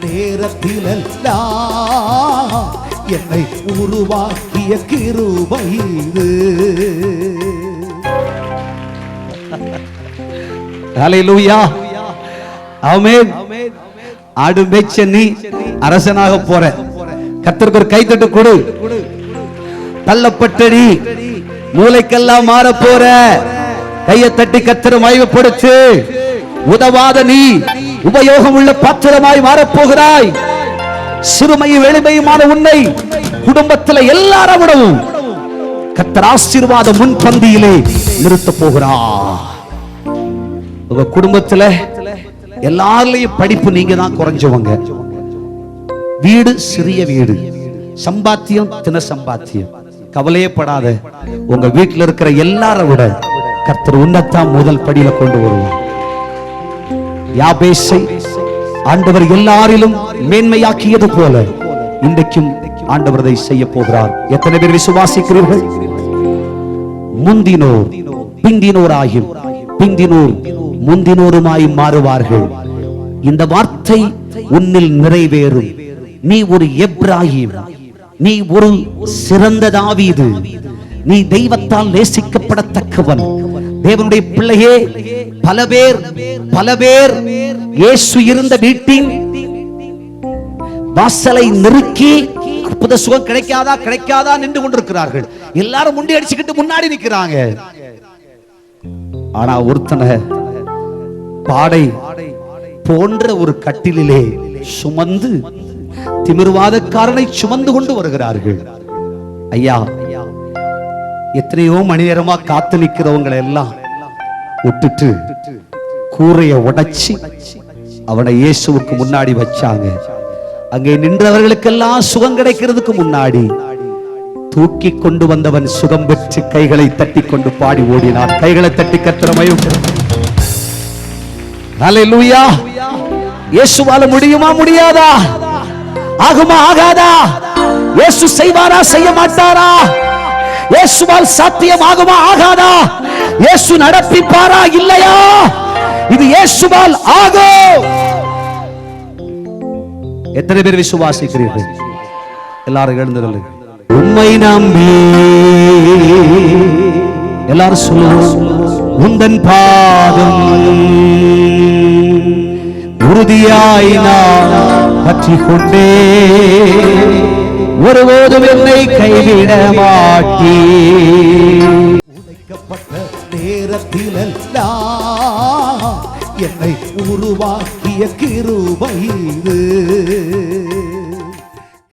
நேரத்திலெல்லாம் என்னை உருவாக்கிய கிருபை இது. ஹல்லேலூயா, ஆமென். ஆடு மேய்ச்ச நீ அரசனாக போற. கர்த்தருக்கு ஒரு கைத்தட்டு கொடு. தள்ளப்பட்ட நீ மூளைக்கெல்லாம் மாற போற. கையை தட்டி கர்த்தரை மகிமைப்படுத்து. உதவாத நீ உபயோகம் உள்ள பாத்திரமாய் மாறப்போகிறாய். சிறுமையும் எளிமையுமான உன்னை குடும்பத்தில் எல்லாரும் விடவும் கர்த்தர் ஆசீர்வாத முன்பந்தியிலே நிறுத்த போகிறார். உங்க குடும்பத்துல எல்லாரையும் படிப்பு நீங்க தான் குறைஞ்சவங்க. வீடு சிறிய வீடு, சம்பாத்தியம் தின சம்பாத்தியம். கவலையே படாத. உங்க வீட்டில் இருக்கிற எல்லாரும் விட கர்த்தர் உன்னத்தான் முதல் படியில கொண்டு வருவார். யாபேசை ஆண்டவர் எல்லாரிலும் மேன்மையாக்கியது போல இன்றைக்கும் ஆண்டவர் அதை செய்ய போகிறார். எத்தனை பேர் விசுவாசிக்கிறீர்கள்? முந்தினோர் பிந்தினோராயும் பிந்தினோர் முந்தினோருமாய் மாறுவார்கள். இந்த வார்த்தை உன்னில் நிறைவேறும். நீ ஒரு எப்ராஹிம், நீ ஒரு சிறந்த தாவீது, நீ தெய்வத்தால் நேசிக்கப்படத்தக்கவன். தேவனுடைய பிள்ளையே, பல பேர் இயேசு இருந்த வீட்டின் வாசலை நெருக்கி அற்புத சுகம் கிடைக்காதா நின்று கொண்டிருக்கிறார்கள். எல்லாரும் முண்டி அடிச்சுக்கிட்டு முன்னாடி நிற்கிறாங்க. ஆனா ஒருத்தனை பாடை போன்ற ஒரு கட்டிலே சுமந்து திமிர்வாதக்காரனை சுமந்து கொண்டு வருகிறார்கள். ஐயா, எத்தனையோ மணி நேரமா காத்து நிற்கிறவங்களை எல்லாம் விட்டுட்டு கூரைய உடைச்சி அவனை இயேசுவுக்கு முன்னாடி வச்சாங்க. அங்கே நின்றவர்களுக்கெல்லாம் சுகம் கிடைக்கிறதுக்கு முன்னாடி தூக்கி கொண்டு வந்தவன் சுகம் பெற்று கைகளை தட்டி கொண்டு பாடி ஓடினான். கைகளை தட்டி கர்த்தரை மகிமைப்படுத்து. ஹல்லேலூயா. இயேசுவால முடியுமா முடியாதா? ஆகுமா ஆகாதா? இயேசு செய்வாரா செய்ய மாட்டாரா? இயேசுவால் சாத்தியம் ஆகுமா ஆகாதா? இயேசு நடப்பிப்பாரா இல்லையா? இது இயேசுவால் ஆகும். எத்தனை பேர் விசுவாசிக்கிறீர்கள்? எல்லாரும் எழுந்துருங்க. உம்மை நம்பி எல்லாரும் சொல்லுவோம். உந்தன் பாதம் உறுதியாய் நான் பற்றிக் கொண்டே ஒருபோதும் என்னை கைவிட மாட்டீர். உடைக்கப்பட்ட நேரத்திலெல்லாம் என்னை உருவாக்கிய கிருபை இது.